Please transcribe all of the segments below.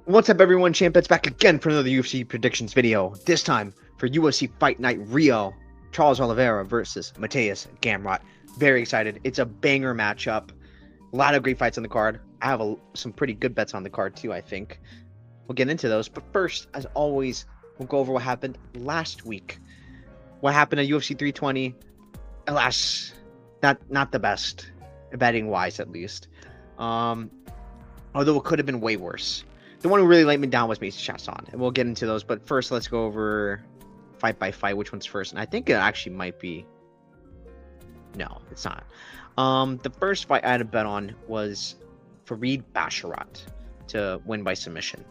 What's up, everyone? Champ back again for another UFC predictions video. This time for UFC Fight Night Rio, Charles Oliveira versus Mateusz Gamrot. Very excited. It's a banger matchup. A lot of great fights on the card. I have some pretty good bets on the card too, I think. We'll get into those. But first, as always, we'll go over what happened last week. What happened at UFC 320? Alas, not the best, betting wise at least. Um, Although it could have been way worse. The one who really let me down was Macy Chasson, and we'll get into those. But first, let's go over fight by fight, which one's first. And I think it actually might be. No, it's not. The first fight I had a bet on was Farid Basharat to win by submission.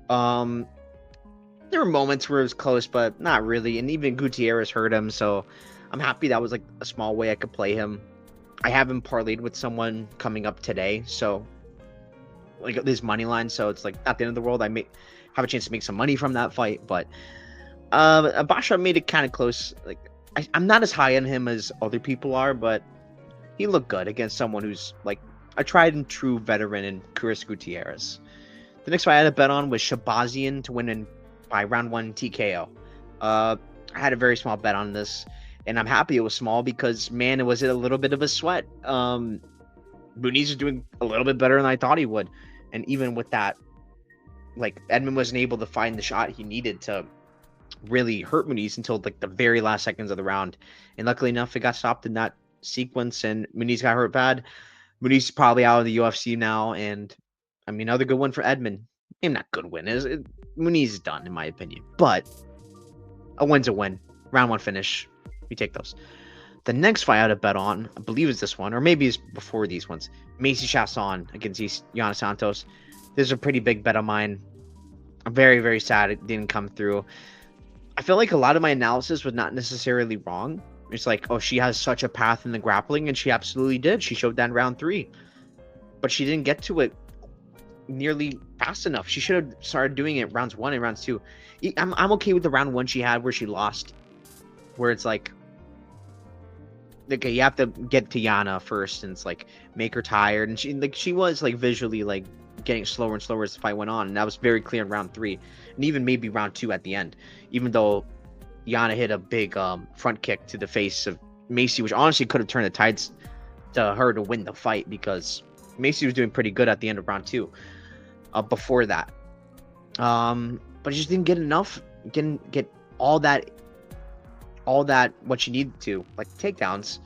There were moments where it was close, but not really. And even Gutierrez hurt him, so I'm happy that was like a small way I could play him. I have him parlayed with someone coming up today, so like this money line, so it's like not the end of the world. I may have a chance to make some money from that fight, but Basha made it kind of close. Like I'm not as high on him as other people are, but he looked good against someone who's like a tried and true veteran in Chris Gutierrez. The next fight I had a bet on was Shabazian to win by round 1 TKO. I had a very small bet on this, and I'm happy it was small because man, it was a little bit of a sweat. Muniz is doing a little bit better than I thought he would. And even with that, like Edmund wasn't able to find the shot he needed to really hurt Muniz until like the very last seconds of the round. And luckily enough, it got stopped in that sequence and Muniz got hurt bad. Muniz is probably out of the UFC now. And I mean, another good one for Edmund. Maybe not good win. Muniz is done, in my opinion. But a win's a win. Round 1 finish. We take those. The next fight I had a bet on, I believe is this one, or maybe it's before these ones. Macy Chasson against Yana Santos. This is a pretty big bet of mine. I'm very, very sad it didn't come through. I feel like a lot of my analysis was not necessarily wrong. It's like, oh, she has such a path in the grappling, and she absolutely did. She showed that in round 3. But she didn't get to it nearly fast enough. She should have started doing it rounds 1 and rounds 2. I'm okay with the round 1 she had where she lost, where it's like, okay, you have to get to Yana first and it's like make her tired, and she was like visually like getting slower and slower as the fight went on, and that was very clear in round 3 and even maybe round 2 at the end, even though Yana hit a big front kick to the face of Macy, which honestly could have turned the tides to her to win the fight because Macy was doing pretty good at the end of round 2 before that, but she just didn't get enough, didn't get all that what she needed to, like takedowns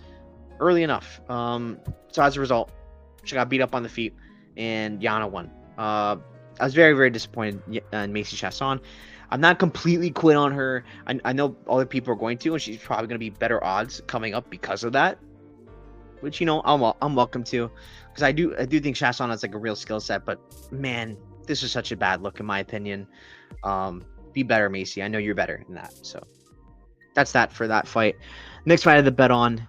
early enough. So as a result, she got beat up on the feet and Yana won. I was very, very disappointed in Macy Chasson. I'm not completely quit on her. I know other people are going to, and she's probably going to be better odds coming up because of that, which, you know, I'm welcome to, because I do think Chasson has like a real skill set, but man, this is such a bad look in my opinion. Be better, Macy. I know you're better than that. So that's that for that fight. Next fight I had the bet on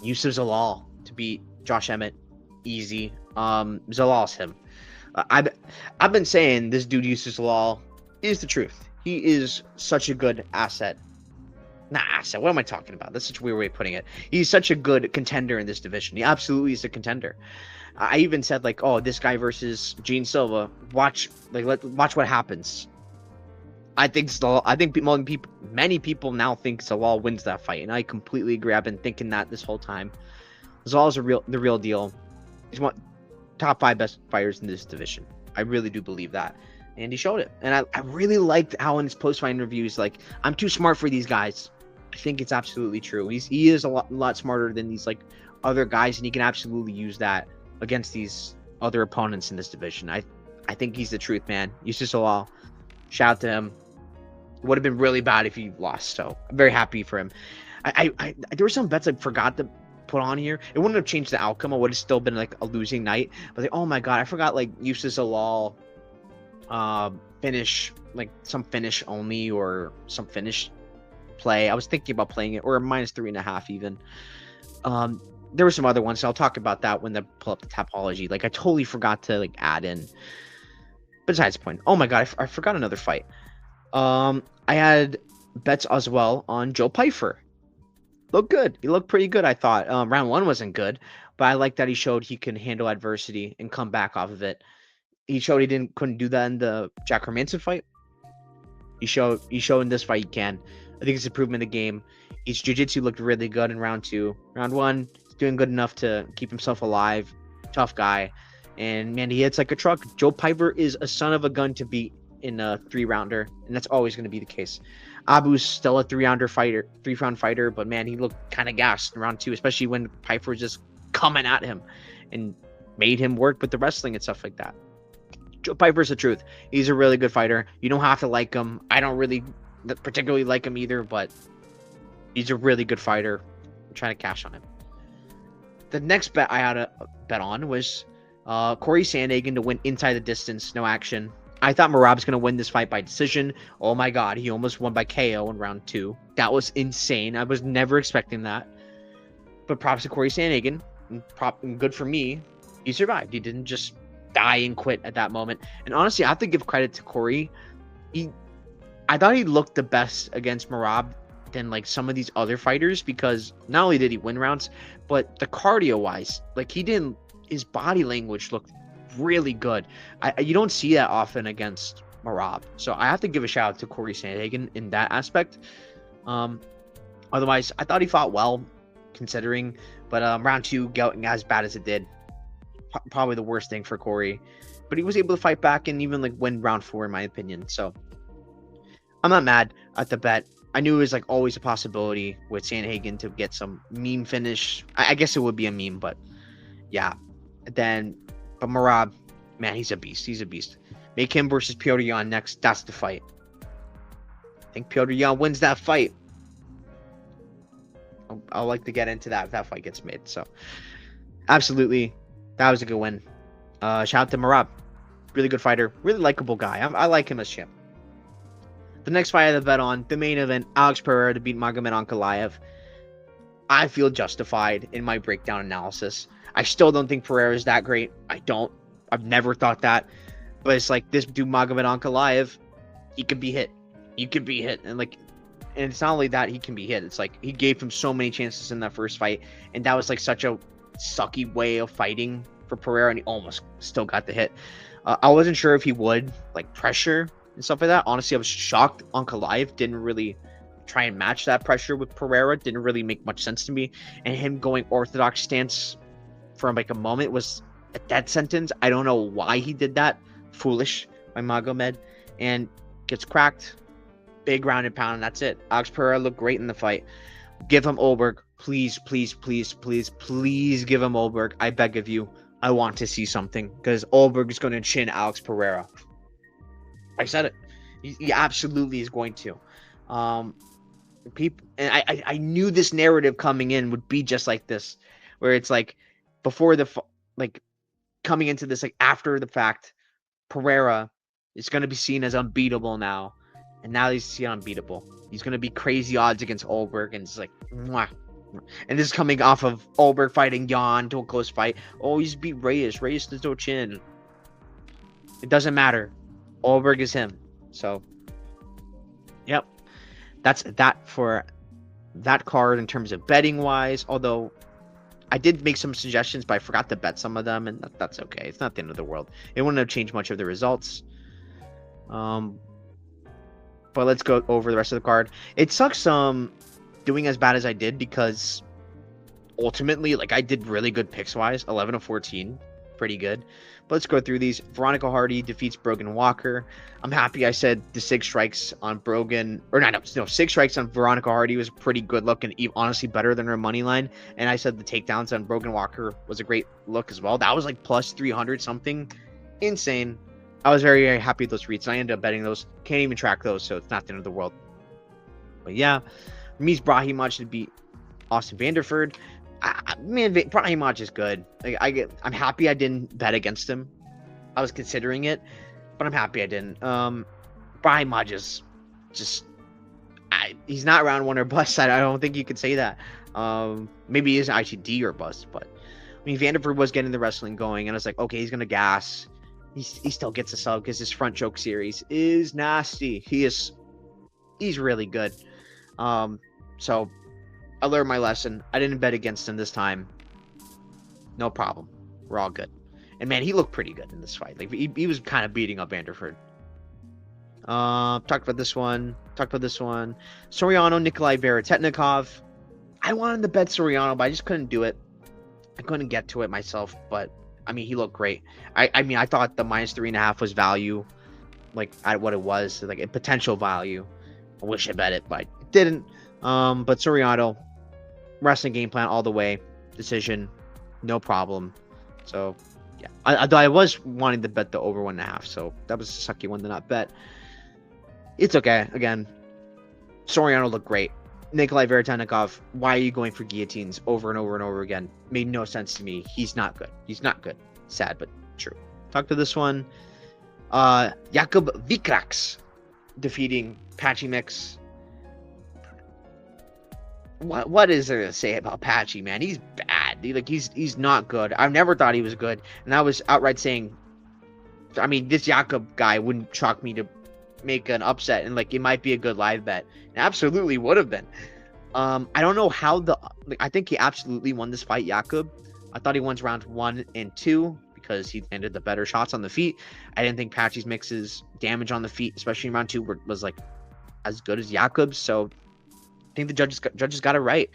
Yusuf Zalal to beat Josh Emmett. Easy. Zalal's him. I've been saying this dude Yusuf Zalal is the truth. He is such a good asset. Not asset. What am I talking about? That's such a weird way of putting it. He's such a good contender in this division. He absolutely is a contender. I even said like, oh, this guy versus Gene Silva. Watch what happens. I think many people now think Zalal wins that fight, and I completely agree. I've been thinking that this whole time. Zalal's the real deal. He's one top 5 best fighters in this division. I really do believe that, and he showed it. And I really liked how in his post-fight interviews, like, I'm too smart for these guys. I think it's absolutely true. He is a lot smarter than these like other guys, and he can absolutely use that against these other opponents in this division. I think he's the truth, man. Yusuf Zalal, shout out to him. Would have been really bad if he lost, so I'm very happy for him. I there were some bets I forgot to put on here. It wouldn't have changed the outcome. It would have still been like a losing night. But like, oh my god, I forgot like Yusuf Zalal finish, like some finish only or some finish play. I was thinking about playing it, or -3.5 even. There were some other ones, so I'll talk about that when I pull up the topology. Like I totally forgot to like add in. Besides the point. Oh my god, I forgot another fight. I had bets as well on Joe Pyfer. Looked good. He looked pretty good, I thought. Round 1 wasn't good, but I like that he showed he can handle adversity and come back off of it. He showed he couldn't do that in the Jack Hermanson fight. He showed in this fight he can. I think it's improvement in the game. His jiu-jitsu looked really good in round 2. Round 1, he's doing good enough to keep himself alive. Tough guy. And man, he hits like a truck. Joe Piper is a son of a gun to beat in a 3-rounder, and that's always going to be the case. Abu's still a 3-round fighter, but man, he looked kind of gassed in round 2, especially when Piper was just coming at him and made him work with the wrestling and stuff like that. Joe Piper's the truth. He's a really good fighter. You don't have to like him. I don't really particularly like him either, but he's a really good fighter. I'm trying to cash on him. The next bet I had a bet on was Corey Sandhagen to win inside the distance, no action. I thought Merab's going to win this fight by decision. Oh my God, he almost won by KO in round 2. That was insane. I was never expecting that. But props to Corey Sandhagen. And good for me. He survived. He didn't just die and quit at that moment. And honestly, I have to give credit to Corey. I thought he looked the best against Merab than like some of these other fighters, because not only did he win rounds, but the cardio wise, like his body language looked really good. You don't see that often against Merab. So I have to give a shout out to Corey Sandhagen in that aspect. Otherwise, I thought he fought well considering, but round 2 going as bad as it did, probably the worst thing for Corey, but he was able to fight back and even like win round 4 in my opinion. So I'm not mad at the bet. I knew it was like always a possibility with Sandhagen to get some meme finish. I guess it would be a meme, but yeah. But Merab, man, he's a beast. He's a beast. Make him versus Petr Yan next. That's the fight. I think Petr Yan wins that fight. I'll like to get into that if that fight gets made. So absolutely. That was a good win. Shout out to Merab. Really good fighter. Really likable guy. I like him as champ. The next fight I had to bet on, the main event, Alex Pereira to beat Magomed Ankalaev. I feel justified in my breakdown analysis. I still don't think Pereira is that great. I've never thought that. But it's like this dude, Magomed Ankalaev, he can be hit. You can be hit. And it's not only that he can be hit. It's like he gave him so many chances in that first fight. And that was like such a sucky way of fighting for Pereira, and he almost still got the hit. I wasn't sure if he would like pressure and stuff like that. Honestly, I was shocked Ankalaev didn't really try and match that pressure with Pereira. Didn't really make much sense to me. And him going orthodox stance for like a moment was a dead sentence. I don't know why he did that. Foolish by Magomed. And gets cracked. Big round and pound, and that's it. Alex Pereira looked great in the fight. Give him Oberg. Please, please, please, please, please give him Oberg. I beg of you. I want to see something, because Oberg is going to chin Alex Pereira. I said it. He absolutely is going to. People, and I knew this narrative coming in would be just like this, where it's like before coming into this, like after the fact, Pereira is going to be seen as unbeatable now, and now he's seen unbeatable. He's going to be crazy odds against Oberg, and it's like, mwah. And this is coming off of Oberg fighting Jan to a close fight. Oh, he's beat Reyes. Reyes does no chin. It doesn't matter. Oberg is him. So, yep. That's that for that card in terms of betting wise. Although I did make some suggestions, but I forgot to bet some of them, and that's okay. It's not the end of the world. It wouldn't have changed much of the results. But let's go over the rest of the card. It sucks doing as bad as I did, because ultimately, like, I did really good picks wise. 11 of 14, pretty good. But let's go through these. Veronica Hardy defeats Brogan Walker. I'm happy I said the 6 strikes on Brogan, or no, 6 strikes on Veronica Hardy was a pretty good look, and honestly better than her money line. And I said the takedowns on Brogan Walker was a great look as well. That was like plus 300 something. Insane. I was very, very happy with those reads. I ended up betting those. Can't even track those, so it's not the end of the world. But yeah, Ramiz Brahimaj to beat Austin Vanderford. Man, Brahimaj is good. Like, I'm happy I didn't bet against him. I was considering it, but I'm happy I didn't. Brahimaj is just, he's not round 1 or bust. I don't think you could say that. Maybe he is ITD or bust, but I mean, Vanderford was getting the wrestling going, and I was like, okay, he's gonna gas. He still gets a sub because his front choke series is nasty. He's really good. So I learned my lesson. I didn't bet against him this time. No problem. We're all good. And man, he looked pretty good in this fight. Like he was kind of beating up Vanderford. Talked about this one. Soriano, Nikolai Veretetnikov. I wanted to bet Soriano, but I just couldn't do it. I couldn't get to it myself. But I mean, he looked great. I mean, I thought the -3.5 was value, like at what it was, like a potential value. I wish I bet it, but I didn't. But Soriano, wrestling game plan all the way, decision, no problem. So yeah, I was wanting to bet the over 1.5, so that was a sucky one to not bet. It's okay. Again, Soriano looked great. Nikolai Veretetnikov, why are you going for guillotines over and over and over again? Made no sense to me. He's not good. Sad, but true. Talk to this one. Jakub Vikrax defeating Patchy Mix. What is there to say about Patchy, man? He's bad. He's not good. I've never thought he was good, and I was outright saying, I mean, this Jakub guy wouldn't shock me to make an upset, and like it might be a good live bet. It absolutely would have been. I don't know how I think he absolutely won this fight, Jakub. I thought he won rounds 1 and 2 because he landed the better shots on the feet. I didn't think Patchy's Mix's damage on the feet, especially in round 2, was like as good as Jakub's. So I think the judges got it right.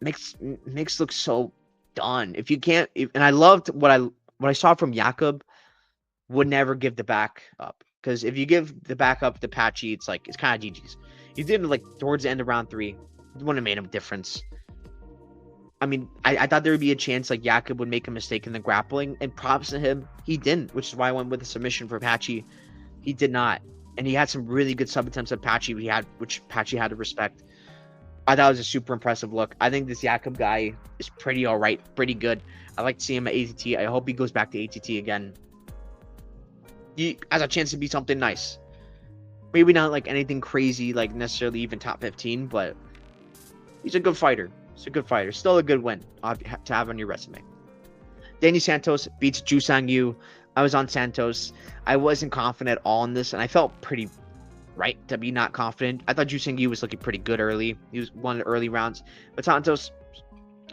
Mix looks so done. If you can't, and I loved what I saw from Jakub. Would never give the back up, because if you give the back up to Patchy, it's kind of GG's. You did it like towards the end of round 3. It wouldn't have made a difference. I mean, I thought there would be a chance like Jakub would make a mistake in the grappling, and props to him, he didn't, which is why I went with a submission for Patchy. He did not, and he had some really good sub attempts at Patchy. Which Patchy had to respect. I thought it was a super impressive look. I think this Jakub guy is pretty all right, pretty good. I like to see him at ATT. I hope he goes back to ATT again. He has a chance to be something nice. Maybe not like anything crazy, like necessarily even top 15, but he's a good fighter. Still a good win to have on your resume. Danny Santos beats Ju Sang-yu. I was on Santos. I wasn't confident at all in this, and I felt pretty right to be not confident. I thought Ju Sang-yu was looking pretty good early. He was one of the early rounds. But Santos,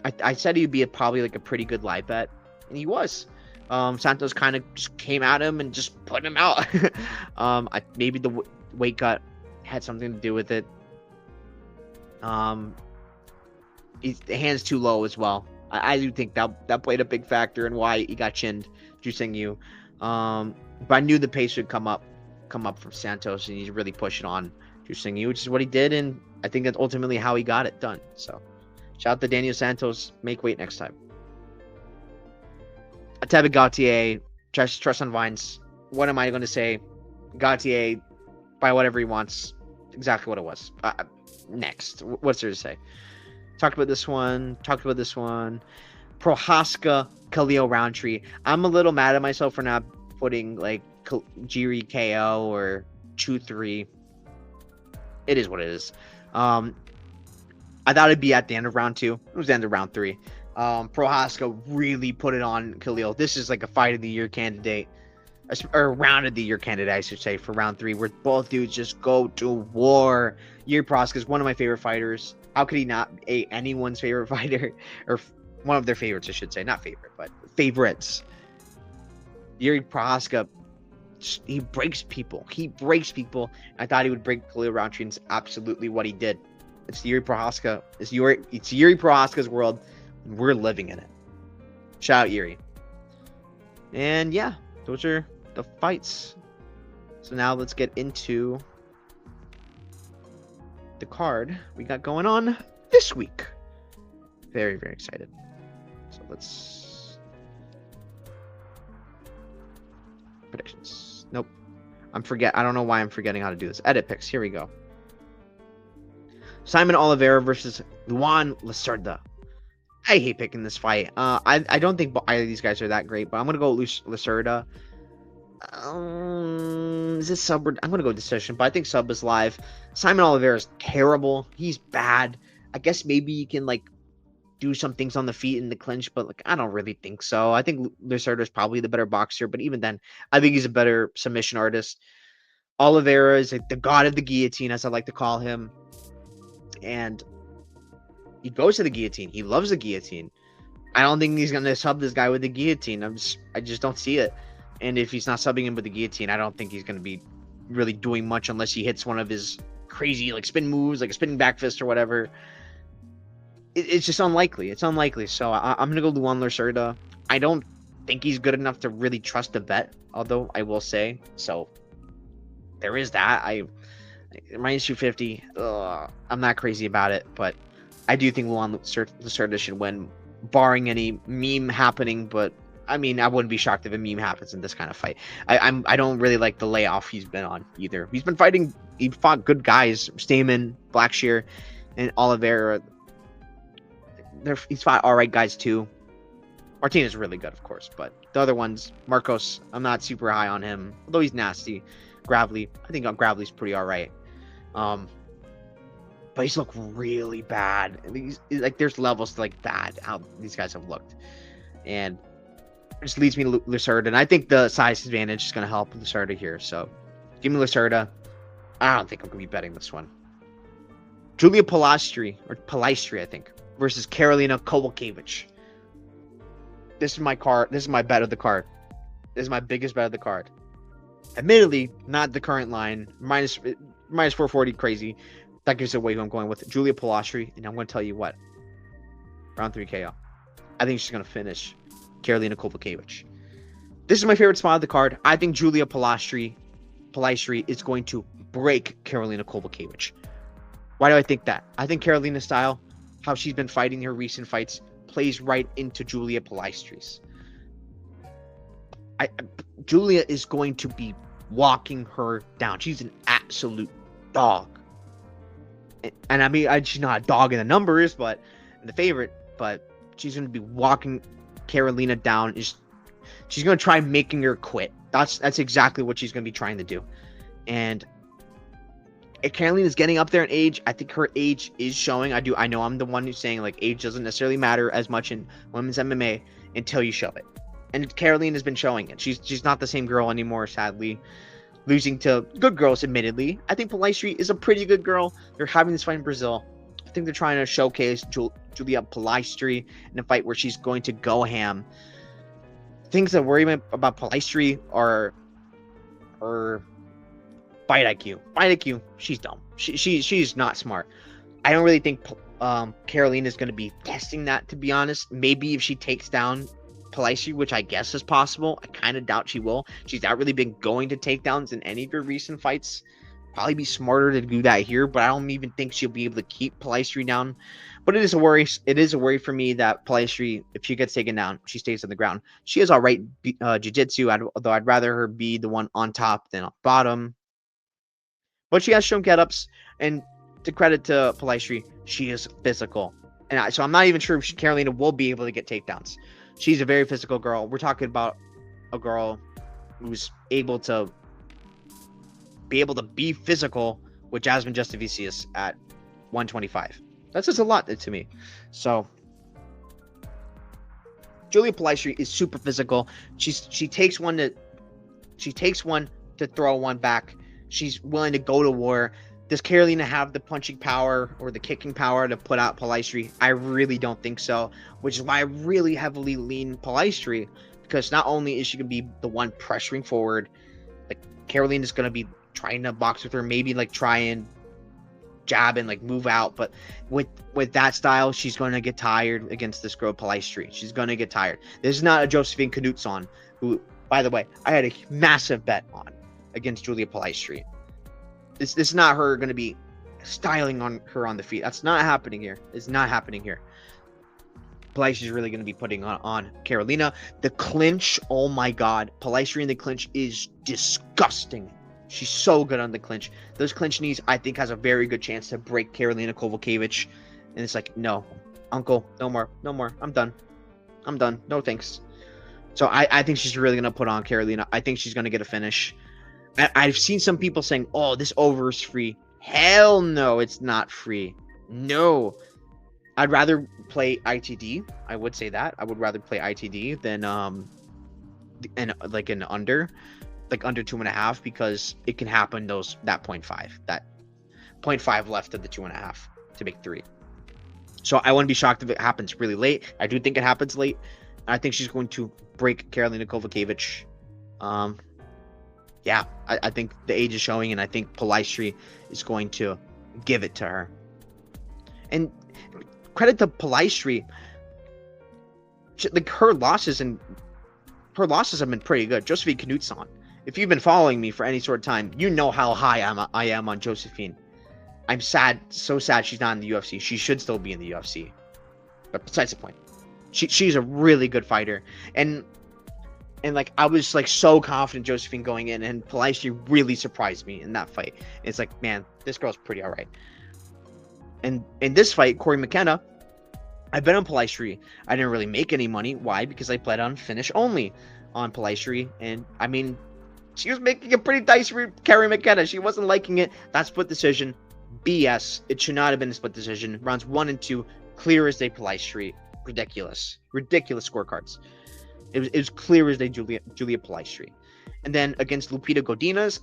I said he'd be probably like a pretty good live bet, and he was. Santos kind of just came at him and just put him out. Maybe the weight cut had something to do with it. The hand's too low as well. I do think that played a big factor in why he got chinned, Ju Sang-yu. But I knew the pace would come up from Santos, and he's really pushing on Ju Sang-yu, which is what he did, and I think that's ultimately how he got it done. So, shout out to Daniel Santos. Make weight next time. Tevin Gautier, trust on Vines. What am I going to say? Gautier, buy whatever he wants. Exactly what it was. Next, what's there to say? Talked about this one. Prohaska, Khalil Roundtree. I'm a little mad at myself for not putting like Jiri KO or Chu 3. It is what it is. I thought it'd be at the end of round 2. It was the end of round 3. Prohaska really put it on Khalil. This is like a fight of the year candidate, or round of the year candidate, I should say, for round 3, where both dudes just go to war. Yuri Prohaska is one of my favorite fighters. How could he not be anyone's favorite fighter, or one of their favorites, I should say, not favorite, but favorites. Yuri Prohaska, he breaks people. I thought he would break Khalil Roundtree, and it's absolutely what he did. It's Yuri Prohaska. It's Yuri Prohaska's world. We're living in it. Shout out Yuri. And yeah, those are the fights. So now let's get into the card we got going on this week. Very, very excited. So let's... predictions. Nope. I don't know why I'm forgetting how to do this. Edit picks. Here we go. Simon Oliveira versus Luan Lacerda. I hate picking this fight. I don't think either of these guys are that great, but I'm gonna go Lacerda. Is this sub? I'm gonna go decision, but I think sub is live. Simon Oliveira is terrible. He's bad. I guess maybe you can like do some things on the feet in the clinch, but like I don't really think so. I think Lacerda is probably the better boxer, but even then, I think he's a better submission artist. Oliveira is like the god of the guillotine, as I like to call him, and he goes to the guillotine. He loves the guillotine. I don't think he's gonna sub this guy with the guillotine. I just don't see it. And if he's not subbing him with the guillotine, I don't think he's gonna be really doing much unless he hits one of his crazy like spin moves, like a spinning back fist or whatever. It's just unlikely. It's unlikely. So I'm gonna go Luan Lacerda. I don't think he's good enough to really trust the bet, although I will say so. There is that. I minus 250. I'm not crazy about it, but I do think Luan Lacerda should win, barring any meme happening. But I mean, I wouldn't be shocked if a meme happens in this kind of fight. I don't really like the layoff he's been on either. He's been fighting. He fought good guys, Stamen, Blackshear, and Oliveira. He's fought all right guys too. Martinez is really good, of course, but the other ones, Marcos, I'm not super high on him, although he's nasty. Gravely, I think Gravely's pretty all right. But he's looked really bad. Like there's levels to like bad how these guys have looked, and it just leads me to Lacerda. And I think the size advantage is going to help Lacerda here. So give me Lacerda. I don't think I'm going to be betting this one. Julia Palistri, I think, versus Karolina Kowalkiewicz. This is my card. This is my bet of the card. This is my biggest bet of the card. Admittedly, not the current line. Minus 440 crazy. That gives away who I'm going with. Julia Palistri. And I'm going to tell you what. Round 3 KO. I think she's going to finish Karolina Kowalkiewicz. This is my favorite spot of the card. I think Julia Palistri is going to break Karolina Kowalkiewicz. Why do I think that? I think Karolina's style, how she's been fighting her recent fights, plays right into Julia Palistri's. Julia is going to be walking her down. She's an absolute dog. And I mean, she's not a dog in the numbers, but in the favorite, but she's going to be walking Karolina down. She's going to try making her quit. That's exactly what she's going to be trying to do. And if Karolina's getting up there in age, I think her age is showing. I know I'm the one who's saying like age doesn't necessarily matter as much in women's MMA until you show it. And Karolina has been showing it. She's not the same girl anymore, sadly. Losing to good girls, admittedly. I think Palistri is a pretty good girl. They're having this fight in Brazil. I think they're trying to showcase Julia Palistri in a fight where she's going to go ham. Things that worry me about Palistri are fight IQ. Fight IQ, she's dumb. She's not smart. I don't really think Karolina is going to be testing that, to be honest. Maybe if she takes down Palistri, which I guess is possible. I kind of doubt she will. She's not really been going to takedowns in any of her recent fights. Probably be smarter to do that here, but I don't even think she'll be able to keep Palistri down. But it is a worry. It is a worry for me that Palistri, if she gets taken down, she stays on the ground. She has all right jiu-jitsu, although I'd rather her be the one on top than on bottom. But she has shown get-ups, and to credit to Palistri, she is physical. And so I'm not even sure if Karolina will be able to get takedowns. She's a very physical girl. We're talking about a girl who's able to be physical with Jasmine Justinius at 125. That's just a lot to me. So Julia Palistri is super physical. She takes one to throw one back. She's willing to go to war. Does Karolina have the punching power or the kicking power to put out Palistri? I really don't think so, which is why I really heavily lean Palistri, because not only is she going to be the one pressuring forward, like Karolina is going to be trying to box with her, maybe like try and jab and like move out, but with that style, she's going to get tired against this girl Palistri. She's going to get tired. This is not a Josephine Knudson, who, by the way, I had a massive bet on against Julia Palistri. This is not her going to be styling on her on the feet. That's not happening here. It's not happening here. Palistri is really going to be putting on Karolina. The clinch, oh my god. Palistri in the clinch is disgusting. She's so good on the clinch. Those clinch knees, I think, has a very good chance to break Karolina Kowalkiewicz. And it's like, no, uncle, no more. I'm done. No thanks. So I think she's really going to put on Karolina. I think she's going to get a finish. I've seen some people saying, oh, this over is free. Hell no, it's not free. No. I'd rather play ITD. I would say that. I would rather play ITD than like an under. Like under 2.5, because it can happen that 0.5. That 0.5 left of the 2.5 to make 3. So I wouldn't be shocked if it happens really late. I do think it happens late. I think she's going to break Karolina Kowalkiewicz. Yeah, I think the age is showing, and I think Palaistri is going to give it to her. And credit to Palaistri, like her losses have been pretty good. Josephine Knudson. If you've been following me for any sort of time, you know how high I am on Josephine. I'm sad, so sad she's not in the UFC. She should still be in the UFC. But besides the point, she's a really good fighter, and like I was like so confident Josephine going in, and Palaistri really surprised me in that fight. It's like, man, this girl's pretty alright. And in this fight, Corey McKenna, I bet on Palaistri. I didn't really make any money. Why? Because I played on finish only on Palaistri, and I mean, she was making a pretty dicey Carrie McKenna. She wasn't liking it. That split decision, BS. It should not have been a split decision. Rounds 1 and 2, clear as day Palaistri. Ridiculous scorecards. It was clear as day Julia Palaistri. And then against Lupita Godinez,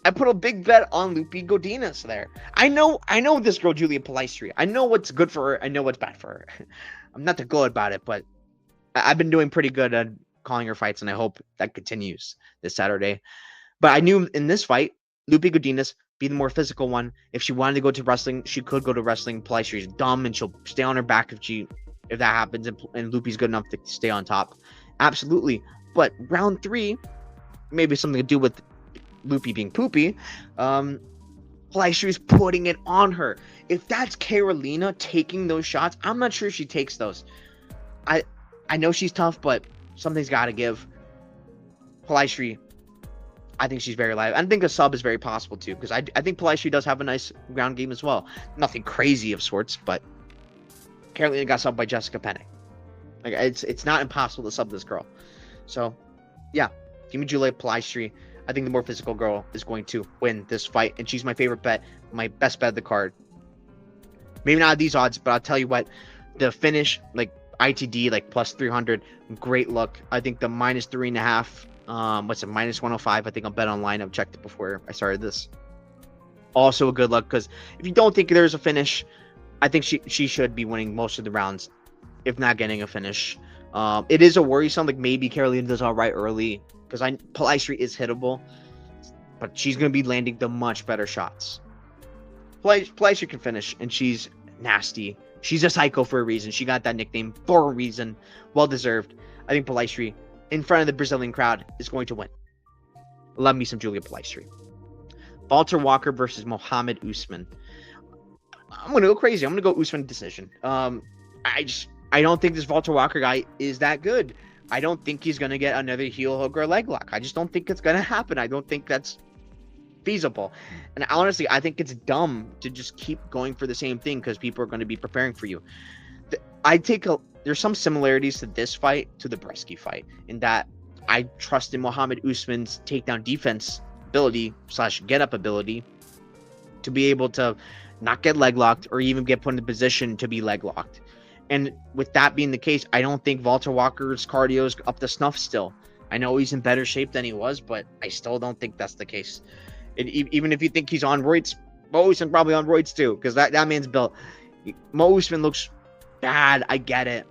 I put a big bet on Lupita Godinez there. I know this girl Julia Palaistri. I know what's good for her. I know what's bad for her. I'm not too good about it, but I've been doing pretty good at calling her fights, and I hope that continues this Saturday. But I knew in this fight, Lupita Godinez be the more physical one. If she wanted to go to wrestling, she could go to wrestling. Palaistri is dumb, and she'll stay on her back if that happens, and Lupi's good enough to stay on top. Absolutely. But round 3, maybe something to do with Lupi being poopy. Palaistri is putting it on her. If that's Karolina taking those shots, I'm not sure she takes those. I know she's tough, but something's got to give. Palaistri, I think she's very live. I think a sub is very possible too, because I think Palaistri does have a nice ground game as well. Nothing crazy of sorts, but Karolina got subbed by Jessica Penne. Like it's not impossible to sub this girl. So yeah, give me Julia Palaistri. I think the more physical girl is going to win this fight, and she's my favorite bet, my best bet of the card. Maybe not at these odds, but I'll tell you what, the finish, like ITD, like plus 300, great look. I think the minus 3.5, what's it, minus 105, I think I'll bet online. I've checked it before I started this. Also a good look, because if you don't think there's a finish, I think she should be winning most of the rounds, if not getting a finish. It is a worrisome, like maybe Karolina does all right early, because Palaistri is hittable, but she's going to be landing the much better shots. Palaistri can finish, and she's nasty. She's a psycho for a reason. She got that nickname for a reason. Well deserved. I think Palaistri, in front of the Brazilian crowd, is going to win. Love me some Julia Palaistri. Walter Walker versus Mohammed Usman. I'm going to go crazy. I'm going to go Usman decision. I don't think this Walter Walker guy is that good. I don't think he's going to get another heel hook or leg lock. I just don't think it's going to happen. I don't think that's feasible. And honestly, I think it's dumb to just keep going for the same thing, because people are going to be preparing for you. There's some similarities to this fight to the Bresky fight, in that I trust in Mohammed Usman's takedown defense ability / get up ability to be able to not get leg locked or even get put in a position to be leg locked. And with that being the case, I don't think Walter Walker's cardio is up to snuff still. I know he's in better shape than he was, but I still don't think that's the case. Even if you think he's on roids, Mo Usman probably on roids too, because that man's built. Mo Usman looks bad, I get it.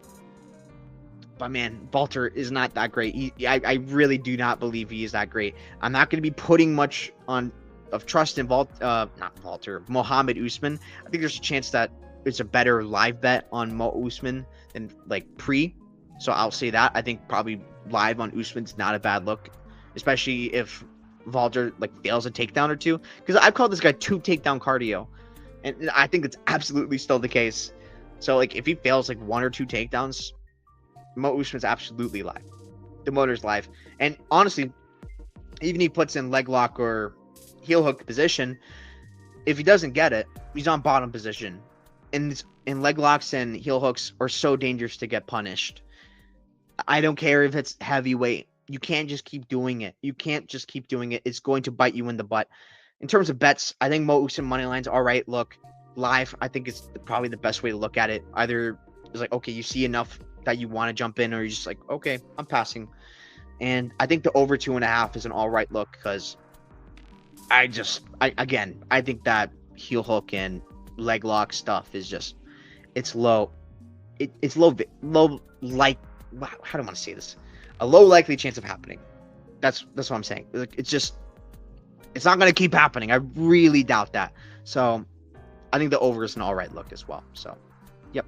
But man, Walter is not that great. I really do not believe he is that great. I'm not going to be putting much of trust in Mohammed Usman. I think there's a chance that it's a better live bet on Mo Usman than like pre. So I'll say that. I think probably live on Usman's not a bad look, especially if Walter like fails a takedown or two. Because I've called this guy 2 takedown cardio, and I think it's absolutely still the case. So like if he fails like 1 or 2 takedowns, Mo Usman's absolutely live. The motor's live. And honestly, even if he puts in leg lock or heel hook position, if he doesn't get it, he's on bottom position. And leg locks and heel hooks are so dangerous to get punished. I don't care if it's heavyweight. You can't just keep doing it. It's going to bite you in the butt. In terms of bets, I think Mo Usman money line's all right. Look, live, I think it's probably the best way to look at it. Either it's like, okay, you see enough that you want to jump in, or you're just like, okay, I'm passing. And I think the over 2.5 is an all right look, because I think that heel hook and leg lock stuff is just, it's low. It's low like, wow, how do I want to say this? A low likely chance of happening. That's what I'm saying. Like, it's not going to keep happening. I really doubt that. So I think the over is an all right look as well. So, yep.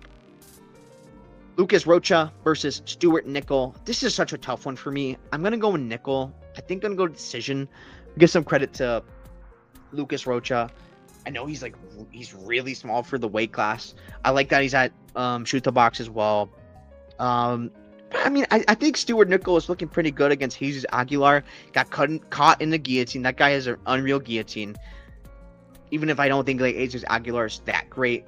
Lucas Rocha versus Stuart Nickel. This is such a tough one for me. I'm going to go with Nickel. I think I'm going to go decision. Give some credit to Lucas Rocha. I know he's really small for the weight class. I like that he's at shoot the box as well. I mean, I think Stuart Nickel is looking pretty good against Jesus Aguilar. Got caught in the guillotine. That guy has an unreal guillotine. Even if I don't think like Jesus Aguilar is that great,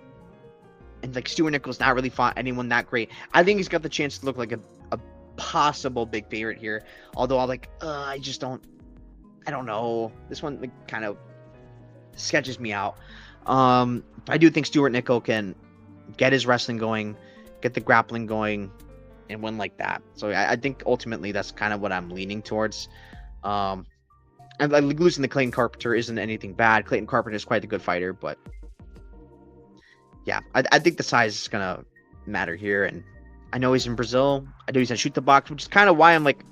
and like Stuart Nickel's not really fought anyone that great, I think he's got the chance to look like a possible big favorite here. Although I don't know. This one like kind of sketches me out. I do think Stuart Nickel can get his wrestling going, get the grappling going, and win like that. So I think ultimately that's kind of what I'm leaning towards. And like losing to Clayton Carpenter isn't anything bad. Clayton Carpenter is quite a good fighter, but yeah, I think the size is gonna matter here. And I know he's in Brazil. I know he's at shoot the box, which is kind of why I'm like,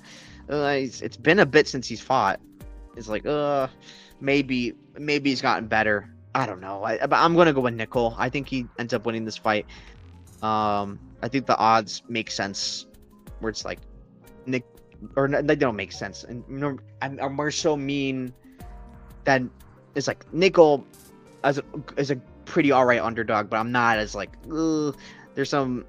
it's been a bit since he's fought. It's like, maybe he's gotten better. I don't know. But I'm gonna go with Nickel. I think he ends up winning this fight. I think the odds make sense, where it's like Nick, or they don't make sense, and you know, I'm more so mean that it's like Nickel as a pretty alright underdog, but I'm not as like, there's some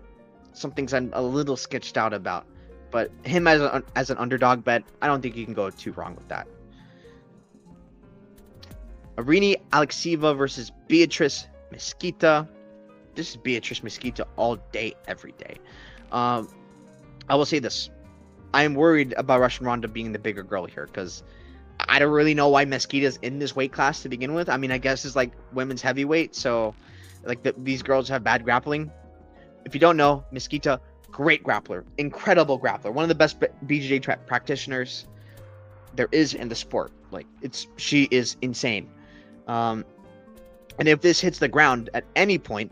things I'm a little sketched out about. But him as an underdog bet, I don't think you can go too wrong with that. Arini Alexieva versus Beatrice Mesquita. This is Beatrice Mesquita all day, every day. I will say this. I am worried about Russian Ronda being the bigger girl here, because I don't really know why Mesquita's in this weight class to begin with. I mean, I guess it's like women's heavyweight, so like these girls have bad grappling. If you don't know, Mesquita, great grappler, incredible grappler, one of the best BJJ practitioners there is in the sport. Like, she is insane. And if this hits the ground at any point,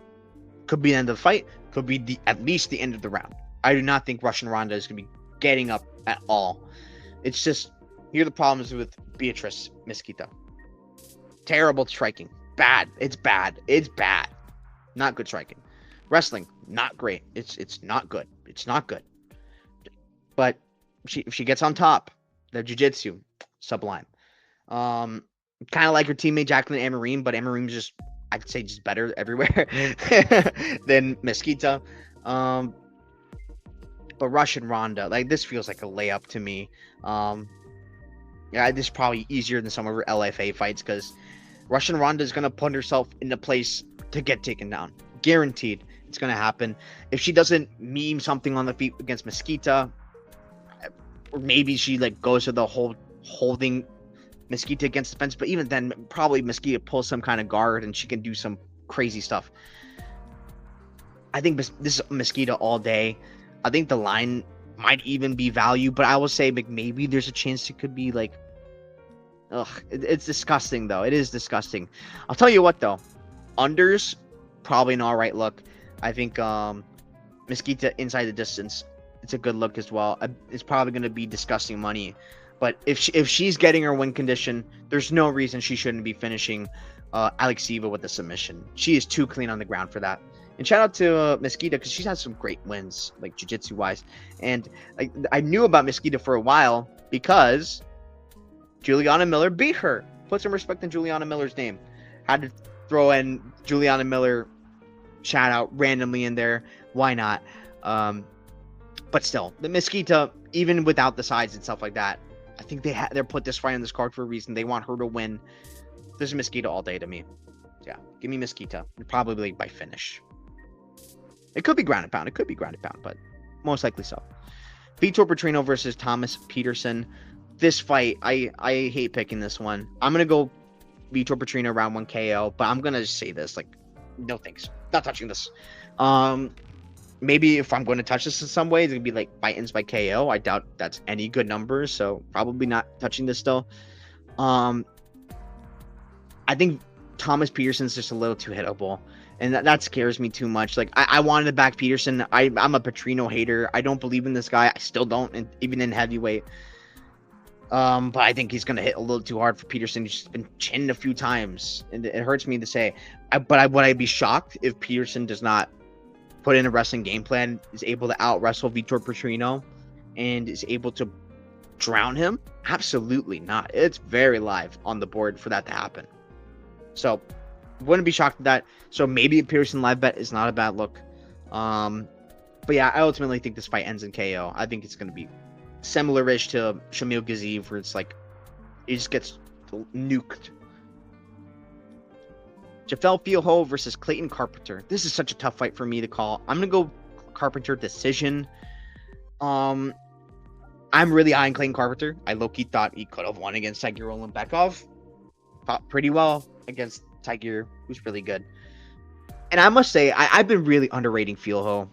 could be the end of the fight, could be at least the end of the round. I do not think Russian Ronda is going to be getting up at all. It's just, here are the problems with Beatrice Mesquita. Terrible striking. Bad. It's bad. It's bad. Not good striking. Wrestling, not great. It's not good. It's not good. But if she gets on top, the jiu-jitsu, sublime. Kind of like her teammate Jacqueline Amorim, but Amorim's just, I'd say, just better everywhere than Mesquita. But Russian Ronda, like, this feels like a layup to me. Yeah, this is probably easier than some of her LFA fights, because Russian Ronda is going to put herself in a place to get taken down. Guaranteed it's going to happen. If she doesn't meme something on the feet against Mesquita, or maybe she like goes to the whole holding Mesquita against the fence, but even then, probably Mesquita pulls some kind of guard and she can do some crazy stuff. I think this is Mesquita all day. I think the line might even be value, but I will say like maybe there's a chance it could be like, it's disgusting though. It is disgusting. I'll tell you what though, unders probably an all right look. I think Mesquita inside the distance, it's a good look as well. It's probably going to be disgusting money, but if she's getting her win condition, there's no reason she shouldn't be finishing Alexieva with a submission. She is too clean on the ground for that. And shout out to Mesquita, because she's had some great wins, like jiu-jitsu wise. And I knew about Mesquita for a while because Juliana Miller beat her. Put some respect in Juliana Miller's name. Had to throw in Juliana Miller shout out randomly in there. Why not? But still, the Mesquita, even without the size and stuff like that, I think they're put this fight on this card for a reason. They want her to win. This is Mesquita all day to me. Yeah, give me Mesquita. Probably by finish. It could be ground and pound. But most likely so. Vitor Petrino versus Thomas Peterson. This fight, I hate picking this one. I'm going to go Vitor Petrino round 1 KO, but I'm going to just say this, like, no thanks. Not touching this. Maybe if I'm going to touch this in some way, it's going to be like by ends by KO. I doubt that's any good numbers, so probably not touching this still. I think Thomas Peterson's just a little too hittable. And that scares me too much. Like, I wanted to back Peterson. I'm a Petrino hater. I don't believe in this guy. I still don't, and even in heavyweight. But I think he's gonna hit a little too hard for Peterson. He's just been chinned a few times, and it hurts me to say. Would I be shocked if Peterson does not put in a wrestling game plan, is able to out wrestle Vitor Petrino, and is able to drown him? Absolutely not. It's very live on the board for that to happen. So, wouldn't be shocked at that. So maybe a Peterson live bet is not a bad look. But yeah, I ultimately think this fight ends in KO. I think it's gonna be similar-ish to Shamil Gaziev, where it's like he just gets nuked. Jafel Fieldhoe versus Clayton Carpenter. This is such a tough fight for me to call. I'm gonna go Carpenter decision. I'm really high on Clayton Carpenter. I low-key thought he could have won against Tiger Olimbekov. Fought pretty well against Tiger, who's really good. And I must say, I've been really underrating Fieldhoe.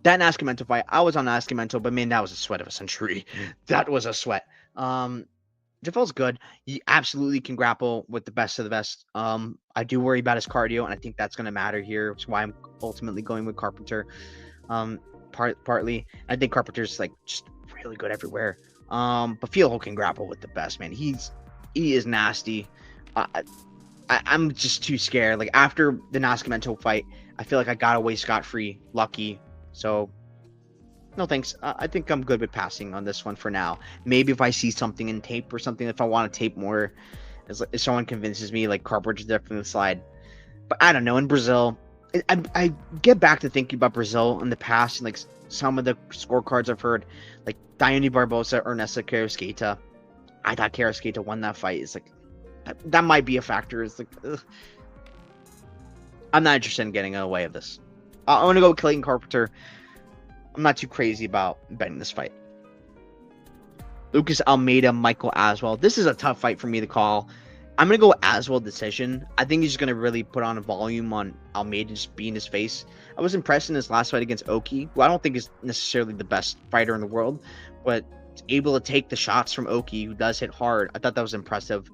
That Nascimento fight, I was on Nascimento, but man, that was a sweat of a century. That was a sweat. Jafel's good. He absolutely can grapple with the best of the best. I do worry about his cardio, and I think that's going to matter here. That's why I'm ultimately going with Carpenter. Partly, I think Carpenter's like just really good everywhere. But Fieldhoe can grapple with the best, man. He is nasty. I'm just too scared. Like after the Nascimento fight, I feel like I got away scot-free, lucky. So, no thanks. I think I'm good with passing on this one for now. Maybe if I see something in tape or something, if I want to tape more, if someone convinces me, like Carpenter's definitely the slide. But I don't know. In Brazil, I get back to thinking about Brazil in the past, and like some of the scorecards I've heard, like Daiane Barbosa or Nessa Carrasqueta. I thought Carrasqueta won that fight. It's like that might be a factor. It's like I'm not interested in getting away with this. I'm going to go with Clayton Carpenter. I'm not too crazy about betting this fight. Lucas Almeida, Michael Aswell. This is a tough fight for me to call. I'm going to go with Aswell decision. I think he's going to really put on a volume on Almeida just being his face. I was impressed in his last fight against Oki, who I don't think is necessarily the best fighter in the world, but able to take the shots from Oki, who does hit hard. I thought that was impressive.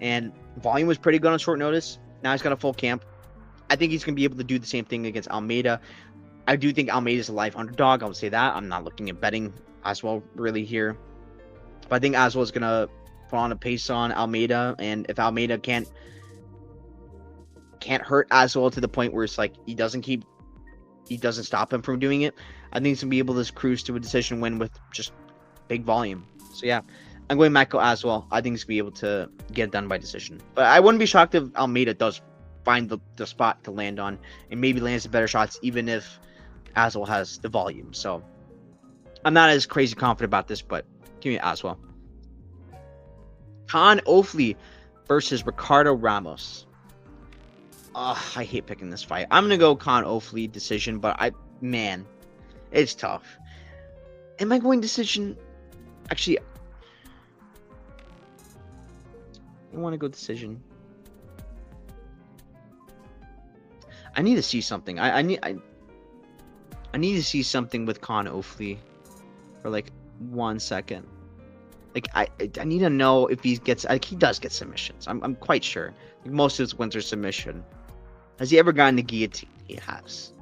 And volume was pretty good on short notice. Now he's got a full camp. I think he's going to be able to do the same thing against Almeida. I do think Almeida is a live underdog. I would say that. I'm not looking at betting Aswell really here. But I think Aswell is going to put on a pace on Almeida. And if Almeida can't hurt Aswell to the point where it's like he doesn't stop him from doing it, I think he's going to be able to cruise to a decision win with just big volume. So yeah, I'm going Michael Aswell. I think he's going to be able to get it done by decision. But I wouldn't be shocked if Almeida does find the spot to land on and maybe lands the better shots, even if Aswell has the volume. So I'm not as crazy confident about this, but give me Aswell. Khan Ofli versus Ricardo Ramos. I hate picking this fight. I'm gonna go Khan Ofli decision, but man, it's tough. Am I going decision? Actually, I want to go decision. I need to see something. I need to see something with Khan Ofli for like 1 second. Like I need to know if he gets. Like he does get submissions. I'm quite sure. Like most of his wins are submission. Has he ever gotten the guillotine? He has.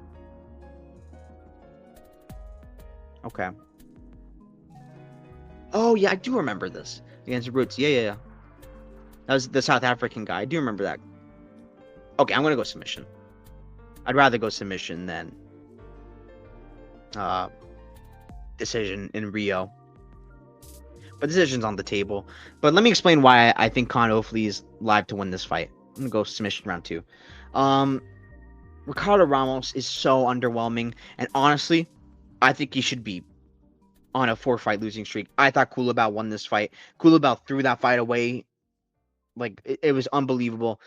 Okay. Oh yeah, I do remember this against Roots. Yeah. That was the South African guy. I do remember that. Okay, I'm gonna go submission. I'd rather go submission than decision in Rio. But decision's on the table. But let me explain why I think Khan Ofli is live to win this fight. I'm gonna go submission round 2. Ricardo Ramos is so underwhelming, and honestly, I think he should be on a 4-fight losing streak. I thought Kulabau won this fight. Kulabau threw that fight away. Like it was unbelievable.